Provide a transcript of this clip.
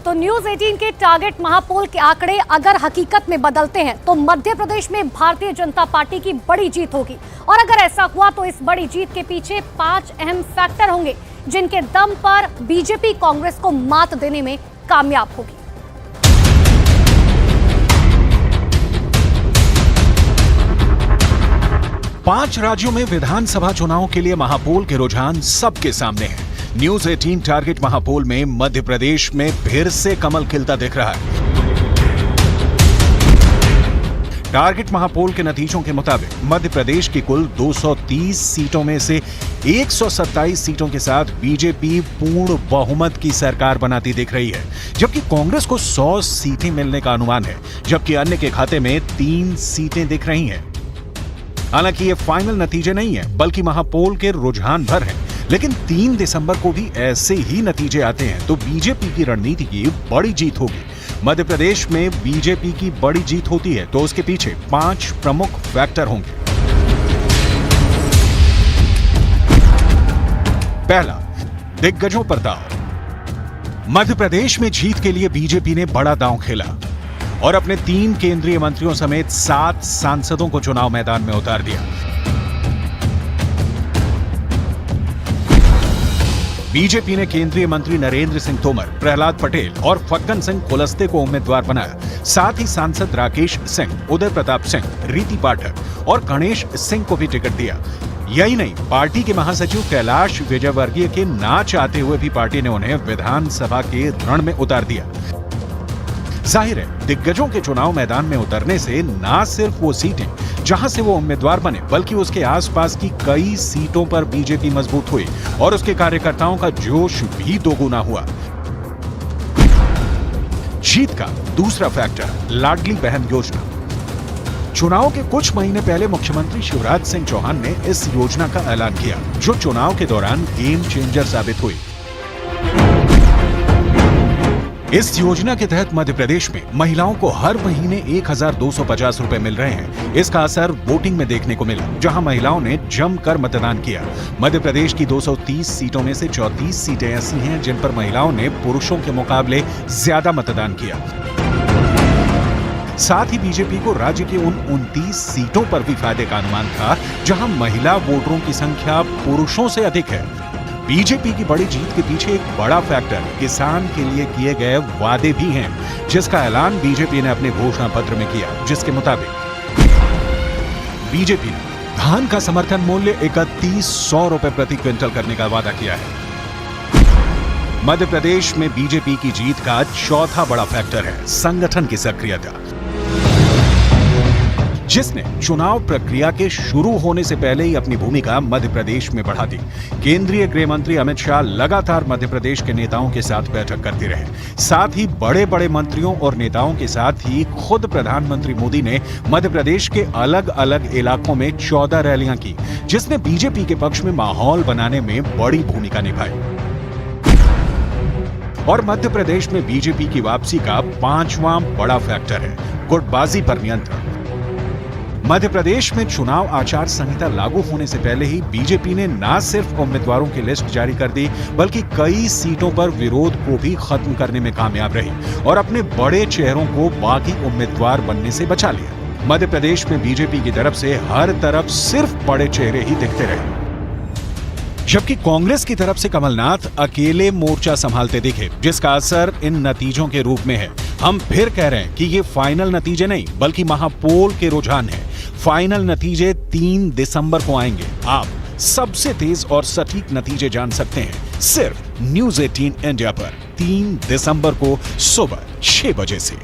तो न्यूज 18 के टारगेट महापोल के आंकड़े अगर हकीकत में बदलते हैं तो मध्य प्रदेश में भारतीय जनता पार्टी की बड़ी जीत होगी। और अगर ऐसा हुआ तो इस बड़ी जीत के पीछे 5 अहम फैक्टर होंगे जिनके दम पर बीजेपी कांग्रेस को मात देने में कामयाब होगी। पांच राज्यों में विधानसभा चुनाव के लिए महापोल के रुझान सबके सामने हैं। न्यूज 18 टारगेट महापोल में मध्य प्रदेश में फिर से कमल खिलता दिख रहा है। टारगेट महापोल के नतीजों के मुताबिक मध्य प्रदेश की कुल 230 सीटों में से 127 सीटों के साथ बीजेपी पूर्ण बहुमत की सरकार बनाती दिख रही है, जबकि कांग्रेस को 100 सीटें मिलने का अनुमान है, जबकि अन्य के खाते में 3 सीटें दिख रही हैं। हालांकि ये फाइनल नतीजे नहीं है, बल्कि महापोल के रुझान भर हैं। लेकिन 3 दिसंबर को भी ऐसे ही नतीजे आते हैं तो बीजेपी की रणनीति की बड़ी जीत होगी। मध्य प्रदेश में बीजेपी की बड़ी जीत होती है तो उसके पीछे 5 प्रमुख फैक्टर होंगे। पहला, दिग्गजों पर दांव। मध्य प्रदेश में जीत के लिए बीजेपी ने बड़ा दांव खेला और अपने 3 केंद्रीय मंत्रियों समेत 7 सांसदों को चुनाव मैदान में उतार दिया। बीजेपी ने केंद्रीय मंत्री नरेंद्र सिंह तोमर, प्रहलाद पटेल और फग्गन सिंह कुलस्ते को उम्मीदवार बनाया। साथ ही सांसद राकेश सिंह, उदय प्रताप सिंह, रीति पाठक और गणेश सिंह को भी टिकट दिया। यही नहीं, पार्टी के महासचिव कैलाश विजयवर्गीय के ना चाहते हुए भी पार्टी ने उन्हें विधानसभा के रण में उतार दिया। जाहिर है, दिग्गजों के चुनाव मैदान में उतरने से ना सिर्फ वो सीटें जहां से वो उम्मीदवार बने, बल्कि उसके आसपास की कई सीटों पर बीजेपी मजबूत हुई और उसके कार्यकर्ताओं का जोश भी दोगुना हुआ। जीत का दूसरा फैक्टर, लाडली बहन योजना। चुनाव के कुछ महीने पहले मुख्यमंत्री शिवराज सिंह चौहान ने इस योजना का ऐलान किया, जो चुनाव के दौरान गेम चेंजर साबित हुई। इस योजना के तहत मध्य प्रदेश में महिलाओं को हर महीने 1250 रुपए मिल रहे हैं। इसका असर वोटिंग में देखने को मिला, जहां महिलाओं ने जमकर मतदान किया। मध्य प्रदेश की 230 सीटों में से 34 सीटें ऐसी हैं जिन पर महिलाओं ने पुरुषों के मुकाबले ज्यादा मतदान किया। साथ ही बीजेपी को राज्य की उन 29 सीटों पर भी फायदे का अनुमान था जहां महिला वोटरों की संख्या पुरुषों से अधिक है। बीजेपी की बड़ी जीत के पीछे एक बड़ा फैक्टर किसान के लिए किए गए वादे भी हैं, जिसका ऐलान बीजेपी ने अपने घोषणा पत्र में किया, जिसके मुताबिक बीजेपी ने धान का समर्थन मूल्य 3100 रुपए प्रति क्विंटल करने का वादा किया है। मध्य प्रदेश में बीजेपी की जीत का चौथा बड़ा फैक्टर है संगठन की सक्रियता, जिसने चुनाव प्रक्रिया के शुरू होने से पहले ही अपनी भूमिका मध्य प्रदेश में बढ़ा दी। केंद्रीय गृह मंत्री अमित शाह लगातार मध्य प्रदेश के नेताओं के साथ बैठक करते रहे। साथ ही बड़े बड़े मंत्रियों और नेताओं के साथ ही खुद प्रधानमंत्री मोदी ने मध्य प्रदेश के अलग अलग इलाकों में 14 रैलियां की, जिसने बीजेपी के पक्ष में माहौल बनाने में बड़ी भूमिका निभाई। और मध्य प्रदेश में बीजेपी की वापसी का 5वां बड़ा फैक्टर है गुटबाजी पर नियंत्रण। मध्य प्रदेश में चुनाव आचार संहिता लागू होने से पहले ही बीजेपी ने न सिर्फ उम्मीदवारों की लिस्ट जारी कर दी, बल्कि कई सीटों पर विरोध को भी खत्म करने में कामयाब रही और अपने बड़े चेहरों को बाकी उम्मीदवार बनने से बचा लिया। मध्य प्रदेश में बीजेपी की तरफ से हर तरफ सिर्फ बड़े चेहरे ही दिखते रहे, जबकि कांग्रेस की तरफ से कमलनाथ अकेले मोर्चा संभालते दिखे, जिसका असर इन नतीजों के रूप में है। हम फिर कह रहे हैं कि ये फाइनल नतीजे नहीं, बल्कि महापोल के रुझान हैं। फाइनल नतीजे 3 दिसंबर को आएंगे। आप सबसे तेज और सटीक नतीजे जान सकते हैं सिर्फ न्यूज 18 इंडिया पर 3 दिसंबर को सुबह 6 बजे से।